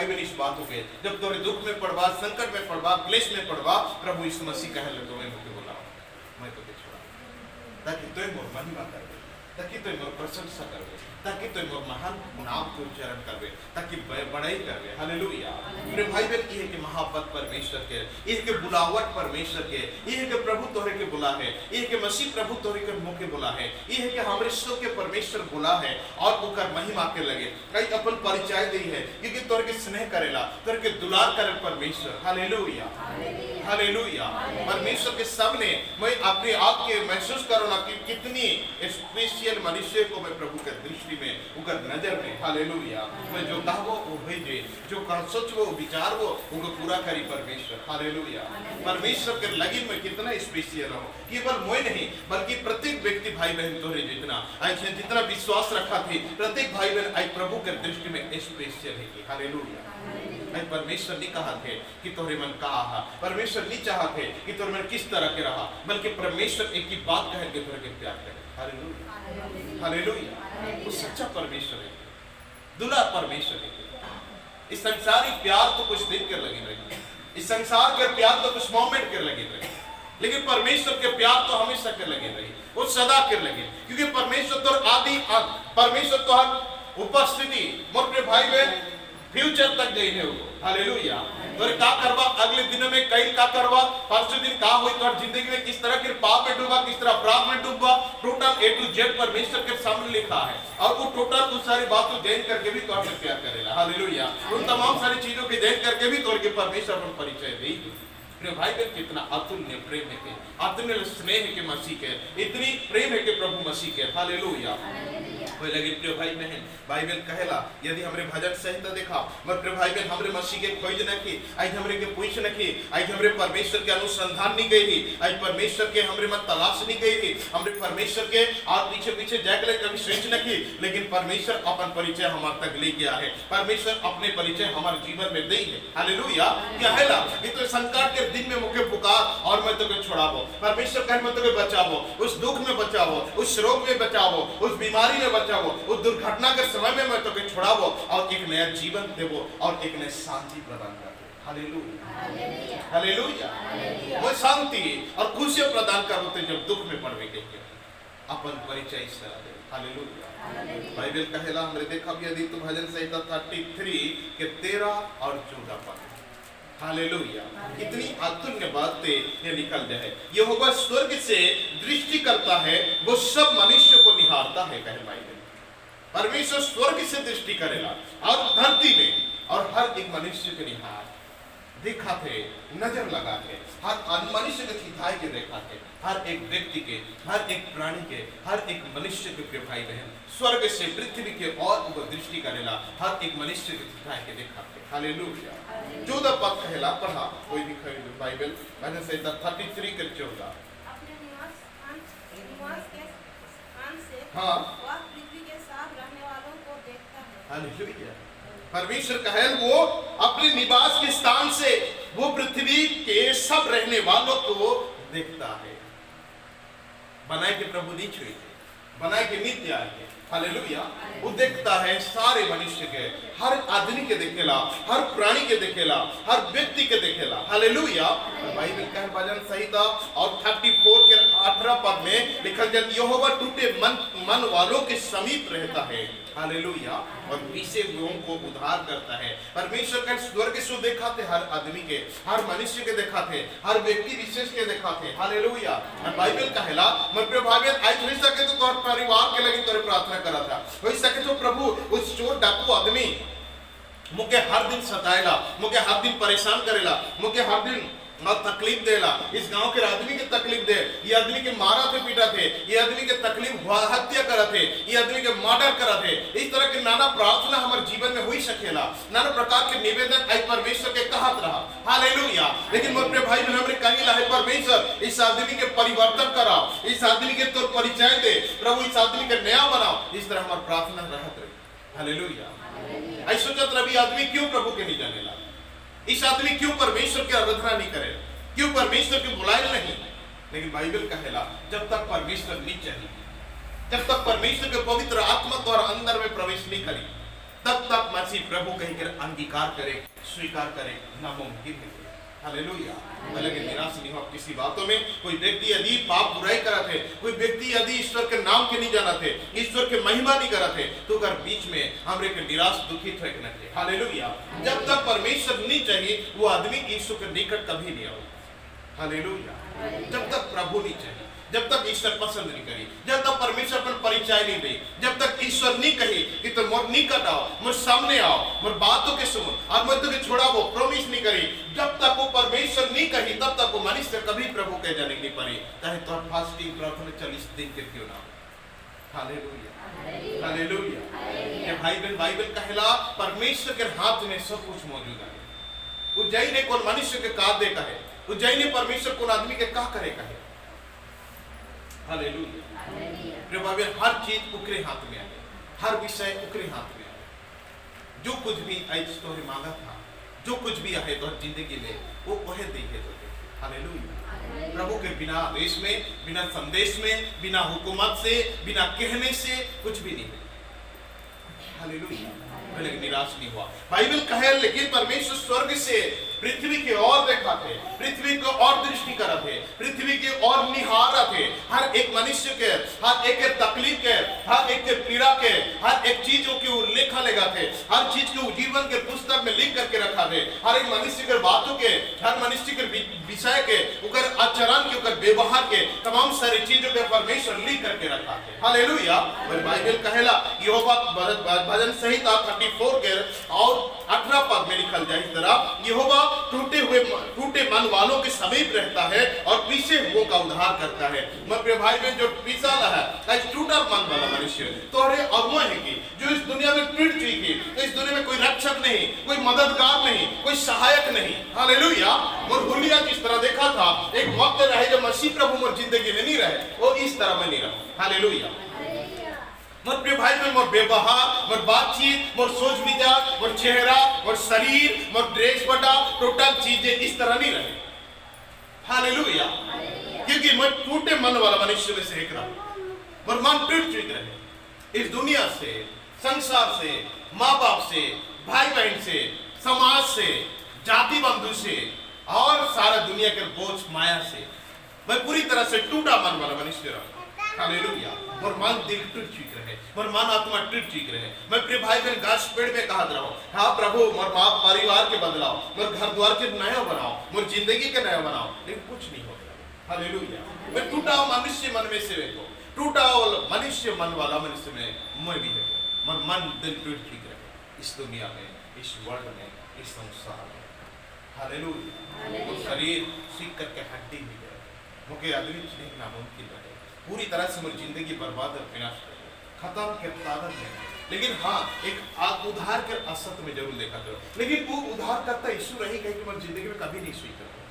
Bible इस बातों के जब तोरे दुख में पड़वा, संकट में पड़वा, क्लेश में पड़वा, प्रभु यीशु मसीह कहे ले तुम्हें मुझे बुलाओ, मैं तो छोड़ा ताकि तुम मोर महिमा करबे, ताकि तुम मोर प्रशंसा करबे, ताकि तुम मोर महान नाम को उच्चारण करबे, ताकि बड़ाई करबे। हालेलुया। मेरे भाई बहन ये है कि महापद परमेश्वर के, ये है कि बुलावट परमेश्वर के, ये है कि प्रभु तोहरे के बुला है, ये है कि मसीह प्रभु तोहरे के मुंह के बुला है, ये है कि हमरे सब के परमेश्वर बुला है और ओकर महिमा के लगे कई अपन परिचय दी है क्योंकि तोहरे के स्नेह करेला, तोहरे के दुलार करे परमेश्वर। Hallelujah, hallelujah. परमेश्वर के सामने मैं अपने आप के महसूस करो ना कि कितनी स्पेशल मनुष्य को मैं प्रभु के दृष्टि में उनका नजर में। हालेलुया। मैं जो कहबो वो भेजे, जो सोचबो विचार वो उनको पूरा करी परमेश्वर। हालेलुया। परमेश्वर के लगी में कितना स्पेशल रहो, केवल मैं नहीं बल्कि प्रत्येक व्यक्ति भाई बहन तोरे जितना विश्वास रखा थी, प्रत्येक भाई बहन आज प्रभु के दृष्टि में स्पेशल है। हालेलुया। परमेश्वर नहीं कहा थे कि तोरे मन का आहा, परमेश्वर नहीं चाहा थे कि तोरे मन किस तरह के रहा, बल्कि परमेश्वर एक ही बात कहे कि तोरे के प्यार करे। Hallelujah, hallelujah. वो सच्चा परमेश्वर है, दुला परमेश्वर है। इस संसारिक प्यार तो कुछ दिन के लगे रहे, इस संसार के प्यार तो कुछ मोमेंट के लगे रहे, लेकिन परमेश्वर के प्यार तो हमेशा के लगे रहे, वो सदा के लगे, क्योंकि परमेश्वर तो आदि परमेश्वर तो हर उपस्थिति मोर भाई बहन फ्यूचर तक गई है वो। हालेलुया। तो का करवा अगले दिन में कई का करवा, परसों दिन का हुई तो जिंदगी में किस तरह के पाप में डूबा, किस तरह अपराध में डूबा, टोटल ए टू जेड परमेश्वर के सामने लिखा है और वो टोटल उस सारी बातों जान करके भी तोड़ से प्यार करेगा। हालेलुया। उन तमाम सारी चीजों की जान करके भी तोड़ के परमेश्वर पर परिचय दी। मेरे भाई बहन कितना अतुल्य प्रेम है के, अतुल्य स्नेह है के मसीह के, इतनी प्रेम है के प्रभु मसीह के। हालेलुया। लगे प्रिय भाई बहन, बाइबल कहेला यदि हमरे भजन संहिता देखा मत प्रिय भाई बहन हमरे मसीह के खोज न की, आज हमरे के पूछ न की, आज हमरे परमेश्वर के अनुसंधान नहीं गई थी, आज परमेश्वर के हमरे मत तलाश नहीं गई थी, हमरे परमेश्वर के और पीछे पीछे जाके कभी सोच न की, लेकिन परमेश्वर अपन परिचय हमारे तक ले गया है, परमेश्वर अपने परिचय हमारे जीवन में दी है। हालेलुया। क्या है ला ये तो संकट के दिन में मुझे पुकार और मैं तुझे छुड़ावो, परमेश्वर कहे मैं तुझे बचावो, उस दुख में बचावो, उस रोग में बचावो, उस बीमारी में बचावो, उस दुर्घटना के समय में मैं तुझे छुड़ावो और एक नया जीवन देवो और एक नई शांति प्रदान करो। Hallelujah, hallelujah. वो शांति और खुशी प्रदान करो तो जब दुख में पड़वे के अपन परिचय से। हालेलुया। बाइबल कहेला हमने देखा भी यदि तुम भजन संहिता 33 के 13 और 14 पद। हालेलुया। कितनी अतुल्य बातें ये निकल जाए। यहोवा स्वर्ग से दृष्टि करता है, वो सब मनुष्य को निहारता है। कहे बाइबल परमेश्वर स्वर्ग से दृष्टि करेगा और धरती में और हर एक मनुष्य के निहार देखा थे, नजर लगा थे, हर मनुष्य के हिताय के देखा थे, हर एक व्यक्ति के, हर एक प्राणी के, हर एक मनुष्य के प्रिय भाई बहन स्वर्ग से पृथ्वी के और ऊपर दृष्टि करेला, हर एक मनुष्य के हिताय के देखा थे। हालेलुया। 14 पद कहला पढ़ा कोई भी खरीद बाइबल भजन संहिता 33 के 14। अपने निवास के स्थान से हाँ वह पृथ्वी के सब रहने वालों को देखता है। हालेलुया। परमेश्वर कहे वो अपने निवास के स्थान से वो पृथ्वी के सब रहने वालों को देखता है। बनाए के प्रभु नहीं छुए, बनाए के नित्य आए। हालेलुया। वो देखता है सारे मनुष्य के, हर आदमी के देखेला, हर प्राणी के देखेला, हर व्यक्ति के देखेला। हालेलुया। बाइबल कहे भजन संहिता और 34 के 18 पद में लिखल जब यहोवा टूटे मन वालों के समीप रहता है। हालेलुया। और पीछे लोगों को उद्धार करता है। परमेश्वर का स्वर्ग से देखा थे, हर आदमी के, हर मनुष्य के देखा थे, हर व्यक्ति विशेष के देखा थे। हालेलुया। बाइबल कहेला मैं प्रिय भाई बहन आज हो सके तो तोर परिवार के लगे तोरे प्रार्थना करा था, हो सके तो प्रभु उस चोर डाकू आदमी मुझे हर दिन सताएला, मुझे हर दिन परेशान करेला, मुझे हर दिन तकलीफ देला, इस गांव के आदमी के तकलीफ दे, ये आदमी के मारा थे पीटा थे, ये आदमी के तकलीफ हत्या करा थे, ये आदमी के मर्डर करा थे। इस तरह के नाना प्रार्थना हमारे जीवन में हुई सकेला, नाना प्रकार के निवेदन आई परमेश्वर के कहत रहा। हालेलुया। लेकिन मैं अपने भाई बहन हमरे कहिला है परमेश्वर इस आदमी के परिवर्तन करा, इस आदमी के तोर परिचय दे, प्रभु इस आदमी के नया बनाओ। इस तरह हमारी प्रार्थना रहत रही। हालेलुया। ऐसा सोचत रवि आदमी क्यों प्रभु के नहीं जानेला, इस आदमी क्यों परमेश्वर की आराधना नहीं करे, क्यों परमेश्वर की बुलाए नहीं। लेकिन बाइबल कहेला जब तक परमेश्वर नहीं चाहिए, जब तक परमेश्वर के पवित्र आत्मा द्वारा अंदर में प्रवेश नहीं करी, तब तक मसीह प्रभु कहकर अंगीकार करे, स्वीकार करे, नामुमकिन है। हालेलुया। लेकिन निराश नहीं हो आप किसी बातों में। कोई व्यक्ति यदि पाप बुराई करा थे, कोई व्यक्ति यदि ईश्वर के नाम के नहीं जाना थे, ईश्वर के महिमा नहीं करा थे, तो कर बीच में हमरे के निराश दुखित हो न थे। हालेलुया। जब तक परमेश्वर नहीं चाहिए वो आदमी ईश्वर के निकट कभी नहीं आओ। हालेलुया। जब तक प्रभु नहीं चाहिए, जब तक ईश्वर पसंद नहीं करी, जब तक परमेश्वर पर परिचय नहीं दी, जब तक ईश्वर नहीं कही कि तुम मोर निकट आओ, मोर सामने आओ, मोर बातों के सुनो और मैं तुझे छोड़ा वो प्रॉमिस नहीं करी, जब तक वो परमेश्वर नहीं कही तब तक वो मनुष्य कभी प्रभु के जाने नहीं पारी। चाहे तो फास्टिंग प्रार्थना 40 दिन के क्यों ना हो। हालेलुया। हालेलुया। ये भाई बहन बाइबल कहला परमेश्वर के हाथ में सब कुछ मौजूद है। उज्जैन ने कौन मनुष्य के का दे कहे, उज्जैन ने परमेश्वर कौन आदमी के का करे कहे। हालेलुया। हर चीज उकरे हाथ में आ गई, हर विषय उकरे हाथ में आ गई। जो कुछ भी आज तोहरे मांगा था, जो कुछ भी आहे तो जिंदगी में वो वह देखे तो देखे। हालेलुया। प्रभु के बिना आदेश में, बिना संदेश में, बिना हुकूमत से, बिना कहने से कुछ भी नहीं। हालेलुया। लेकिन निराश नहीं हुआ। बाइबल कहे लेकिन परमेश्वर स्वर्ग से पृथ्वी की ओर देखा थे, पृथ्वी को और दृष्टि करा थे, पृथ्वी की ओर निहारा थे। हर एक मनुष्य के, हर एक के तकलीफ के, हर एक के पीड़ा के, हर एक चीजों के उल्लेख लगा थे, हर चीज को जीवन के पुस्तक में लिख करके रखा थे। हर एक मनुष्य के बातों के, हर मनुष्य के विषय के, उकर आचरण के, उकर व्यवहार के, तमाम सारी चीजों के परमेश्वर लिख करके रखा थे। हालेलुया। बाइबल कहेला यहोवा भजन संहिता 34 के और 18 पद में लिखल जाए इस तरह, यहोवा टूटे मन वालों के समीप रहता है और पीछे हुओं का उद्धार करता है। मेरे भाई में जो पीछा है टूटा मन वाला मनुष्य तोहरे अगुआ है कि जो इस दुनिया में पीड़ चुकी, इस दुनिया में कोई रक्षक नहीं, कोई मददगार नहीं, कोई सहायक नहीं। हालेलुया। और हुलिया जिस तरह देखा था, एक वक्त रहे जब मसीह प्रभु मोर जिंदगी में नहीं रहे, वो इस तरह में नहीं रहा। हालेलुया। मोर प्रिय भाई में मोर व्यवहार, मोर बातचीत, मोर सोच विचार, मोर चेहरा, मोर शरीर, मोर ड्रेस बटा टोटल चीजें इस तरह नहीं रहे। हालेलुया। क्योंकि मैं टूटे मन वाला मनुष्य में से एक रहा, मोर मन टूट चुके रहे इस दुनिया से, संसार से, माँ बाप से, भाई बहन से, समाज से, जाति बंधु से और सारा दुनिया के बोझ माया से मैं पूरी तरह से टूटा मन वाला मनुष्य रहा। हालेलुया। और मन दिल टूट चुके रहे, मोर मन आत्मा टूट चुके रहे। मैं प्रिय भाई बहन गाछ पेड़ में कहा रहा हूँ, हाँ प्रभु मोर माँ परिवार के बदलाओ, मोर घर द्वार के नया बनाओ, मोर जिंदगी के नया बनाओ, लेकिन कुछ नहीं हो गया। हालेलुया। मैं टूटा मनुष्य मन में से देखो, टूटा मनुष्य मन वाला मनुष्य में मैं भी है। मोर मन दिल टूट चुके रहे इस दुनिया में, इस वर्ल्ड में, इस संसार में। हालेलुया। तो शरीर सीख करके हड्डी भी गए, मुझे आदमी नहीं नामुमकिन रहे, पूरी तरह से मेरी जिंदगी बर्बाद और विनाश कर खत्म के ताकत है। लेकिन हाँ एक उधार के असत में जरूर देखा करो, लेकिन वो उधार करता यीशु रही कहीं कि मेरी जिंदगी में कभी नहीं स्वीकार हो।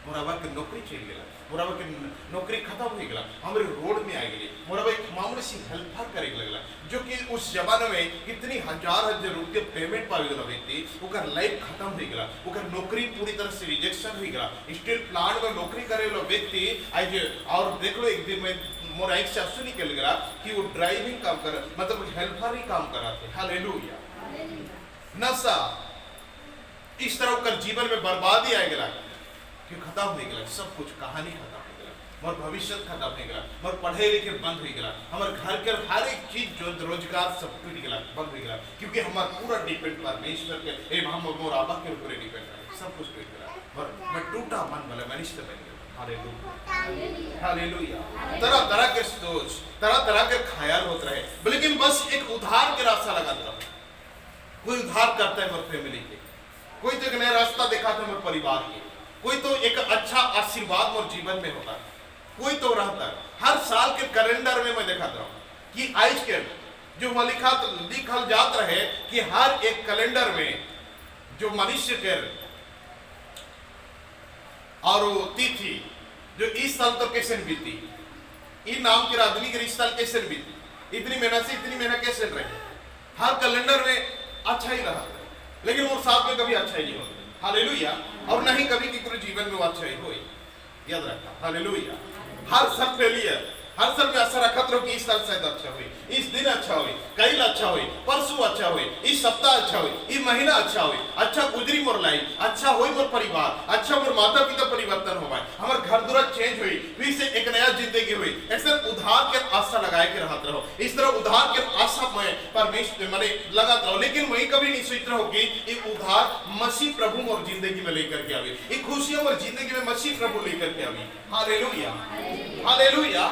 मोराबा के नौकरी चल गया, मोराबा के नौकरी खत्म हो गया, हमारे रोड में आ गई, मोराबा एक मामूली सी हेल्पर करे लगला, जो कि उस जमाने में कितनी हजार रुपये पेमेंट पा गया व्यक्ति, उनका लाइफ खत्म हो गया, उनका नौकरी पूरी तरह से रिजेक्शन हो गया। स्टील प्लांट में नौकरी करे वाला व्यक्ति आज और देख लो एक दिन में मोर एक से आंसू निकल गया कि वो ड्राइविंग काम कर, मतलब हेल्पर ही काम कर रहा थे। हालेलुया। नशा इस तरह कर जीवन में बर्बादी आ गया, कि खत्म हो गया, सब कुछ कहानी खत्म हो गया, मोर भविष्य खत्म हो गया, मोर पढ़े लिखे बंद हो गया, हमारे घर के हर एक चीज जो रोजगार सब टूट गया, बंद हो गया, क्योंकि हमारा पूरा डिपेंड परमेश्वर के हम मोर आबा के ऊपर डिपेंड है, सब कुछ टूट गया। मैं टूटा मन वाला मनुष्य बन गया। हालेलुया। तरह तरह के सोच, तरह तरह के ख्याल होते रहे, लेकिन बस एक उधार के रास्ता लगाता रहा। कोई उधार करता है मेरे फैमिली के, कोई तो एक नया रास्ता दिखाता है मेरे परिवार के, कोई तो एक अच्छा आशीर्वाद मेरे जीवन में होता है, कोई तो रहता है। हर साल के कैलेंडर में मैं दिखाता हूँ कि आज के जो लिखल जात रहे कि हर एक कैलेंडर में जो मनुष्य के और तिथि जो इस साल तो कैसे बीती, इन नाम के आदमी के इस साल कैसे बीती, इतनी मेहनत से इतनी मेहनत कैसे रहे, हर कैलेंडर में अच्छा ही रहा, लेकिन वो साथ में कभी अच्छा ही नहीं होता। हालेलुया। और नहीं कभी किसी जीवन में वो अच्छा ही हो, याद रखना। हालेलुया। हर सब फेलियर, हर साल में आशा रखत रहो कि इस साल शायद अच्छा हुई, इस दिन अच्छा हुई, कल अच्छा हुई, परसों अच्छा हुई, इस सप्ताह अच्छा हुई, इस महीना अच्छा हुई, अच्छा गुजरी मोर लाई, अच्छा होई मोर परिवार, अच्छा मोर माता पिता परिवर्तन हो, हमार घर दुरा चेंज हुई, फिर से एक नया जिंदगी हुई। ऐसे उधार के आशा लगाए के रहत रहो, इस तरह उधार के आशा में परमेश्वर माने लगात रहो। लेकिन वही कभी नहीं सोच रहो कि ये उधार मसीह प्रभु मोर जिंदगी में लेकर के आवे, ये खुशियां मोर जिंदगी में मसीह प्रभु लेकर के आवे। Hallelujah, hallelujah.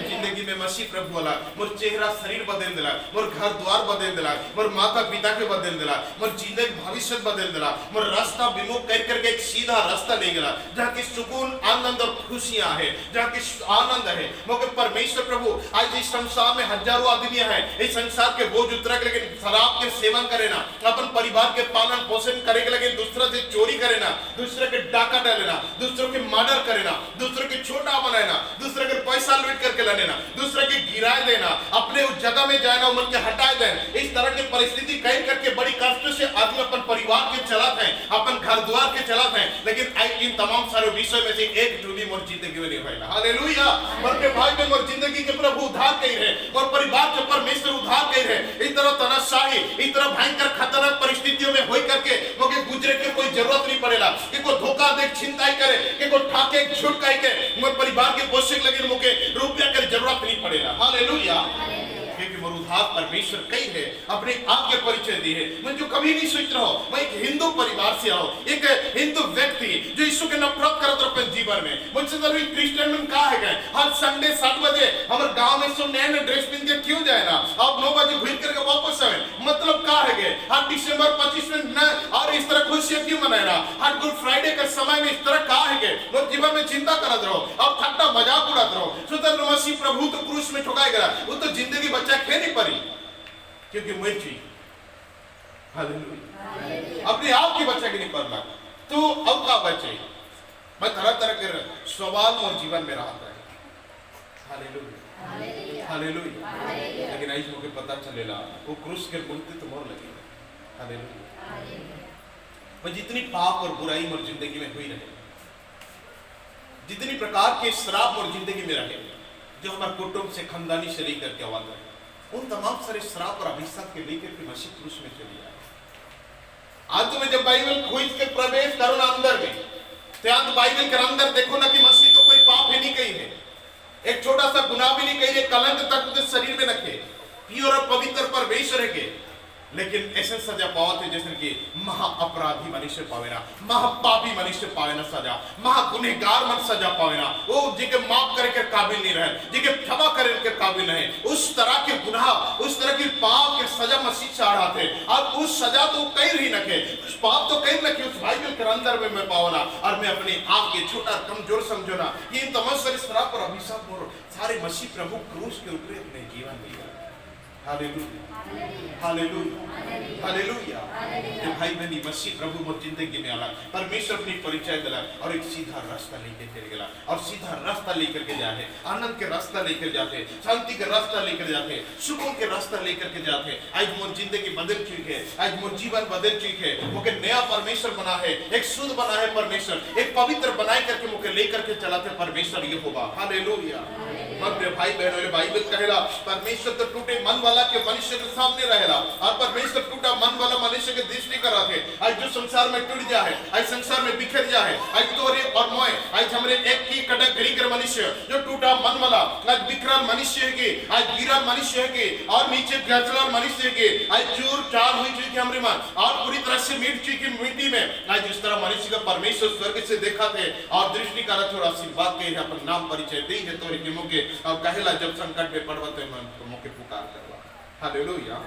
जिंदगी में मसीह प्रभु वाला मोर चेहरा शरीर बदल दिला, मोर घर द्वार बदल दिला, मोर माता पिता के बदल दिला, मोर जिंदगी भविष्य बदल दिला, मोर रास्ता विमुख कर करके एक सीधा रास्ता ले गया जहाँ की सुकून आनंद और खुशियां है, जहाँ की आनंद है। मगर परमेश्वर प्रभु आज इस संसार में हजारों आदमी है, इस संसार के बोझ उतरा के लेकिन शराब के सेवन करे ना, अपन परिवार के पालन पोषण करे के लेकिन दूसरा से चोरी करे ना, दूसरे के डाका डाले ना, दूसरों के मर्डर करे ना, दूसरों के छोटा बनाए ना, दूसरे के पैसा लूट करके लाने ना, दूसरे के गिराए देना, अपने उस जगह में जाए ना, मन के हटाए देना। इस तरह की परिस्थिति कई करके बड़ी कष्ट से आदमी अपन परिवार के चलाते हैं, अपन घर द्वार के चलाते हैं। लेकिन इन तमाम सारे विषय में से एक टूली मोर जिंदगी में नहीं होइला। हालेलुया। मरके भाई में मोर जिंदगी के प्रभु उद्धार कई है और परिवार के परमेश्वर उद्धार कई है। इस तरह तनाशाही, इस तरह भयंकर खतरनाक परिस्थितियों में होई करके मोके गुजरे के कोई जरूरत नहीं पड़ेला कि को धोखा दे छिनताई करे, कि को ठाके झूठ कह के मोर परिवार के पोषक लगे मोके रुपया के जरूरत नहीं पड़ेगा। हालेलुया। क्योंकि मोर उद्धार परमेश्वर कई है, अपने आप के परिचय दी है। मैं जो कभी नहीं सोच रहा हूं, मैं एक हिंदू परिवार से आऊं, एक हिंदू व्यक्ति जो यीशु के नफरत करत रहो अपने जीवन में। मुझसे जरूरी क्रिश्चियन में कहा है गए हर संडे 7 बजे हमारे गांव में सब नए ड्रेस पहन के क्यों जाए ना, अब 9 बजे घूम करके वापस आए, मतलब कहा है गए हर दिसंबर 25 में न और इस तरह खुशियां क्यों मनाए ना, हर गुड फ्राइडे के समय में इस तरह कहा है गए लोग जीवन में चिंता करत रहो और ठट्टा मजाक उड़ात रहो। सुतन मसीह प्रभु तो क्रूस में ठोकाए गया, वो तो जिंदगी बच्चा खे नहीं पड़ी क्योंकि मैं थी। हालेलुया। अपने आप की बच्चा की नहीं पड़ना तो अब का बच्चे मैं तरह तरह के सवाल और जीवन में रहा है। Hallelujah, hallelujah. लेकिन आज मुझे पता चलेला वो क्रूस के मुक्ति तो मोर लगी। हालेलुया। मैं जितनी पाप और बुराई मोर जिंदगी में हुई रहे, जितनी प्रकार के श्राप और जिंदगी में रहे जो हमारे कुटुंब से खानदानी से लेकर के आवाज है, उन तमाम सारे श्राप और अभिशाप के लेकर के मसीह क्रूस में चली आए। आज तुम्हें जब बाइबल खोज के प्रवेश करो ना अंदर में, तो बाइबल के अंदर देखो ना कि मसीह तो कोई पाप ही नहीं कही है, एक छोटा सा गुनाह भी नहीं कही है, कलंक तक तो शरीर में रखे, प्योर और पवित्र परमेश्वर के, लेकिन ऐसे सजा पावत है जैसे कि महा अपराधी मनुष्य पावेना, महापापी मनुष्य पावेना सजा, महागुनहगार मन सजा पावेना, वो जिके माफ करे के काबिल नहीं रहे, जिके क्षमा करे के काबिल नहीं, उस तरह के गुनाह, उस तरह की पाप के सजा मसीह चढ़ाते और उस सजा तो कहीं नहीं रखे, उस पाप तो कहीं रखे, उस बाइबल के अंदर में मैं पावना और मैं अपने आप के छोटा कमजोर समझो ना कि इन तमाम सारे श्राप और अभिशाप और सारे मसीह प्रभु क्रूस के ऊपर अपने जीवन दिया। Hallelujah, hallelujah, hallelujah. ये भाई बहनी मसीह प्रभु मोर जिंदगी में आला, परमेश्वर अपनी परिचय दिला और एक सीधा रास्ता लेकर चल गया और सीधा रास्ता लेकर के जाते, आनंद के रास्ता लेकर जाते, शांति के रास्ता लेकर जाते, सुकून के रास्ता लेकर के जाते। आज मोर जिंदगी बदल चुकी है, आज मोर जीवन बदल चुकी है, मुझे नया परमेश्वर बना है, एक शुद्ध बना है परमेश्वर, एक पवित्र बनाए करके मुझे लेकर के चलाते परमेश्वर ये होगा। हालेलुया। मेरे भाई बहनों, बाइबल कहेला परमेश्वर तो टूटे मन वाला के मनुष्य के सामने रहेला और परमेश्वर टूटा मन वाला मनुष्य के दृष्टि कर रखे। आज जो संसार में टूट जाए, आज संसार में बिखर जाए, आज तोरे और मोए, आज हमरे एक की कटक घड़ी कर मनुष्य जो टूटा मन वाला, आज बिखरा मनुष्य है कि, आज गिरा मनुष्य है कि, और नीचे गचला मनुष्य है कि, आज चूर चार हुई चुकी हमरे मन और पूरी तरह से मिट चुकी मिट्टी में। आज इस तरह मनुष्य का परमेश्वर स्वर्ग से देखा थे और दृष्टि करत हो, आशीर्वाद के अपन नाम परिचय दी है तोरे के मुके और कहेला जब संकट में पड़वते मन तो मुके पुकार करवा। हालेलुया।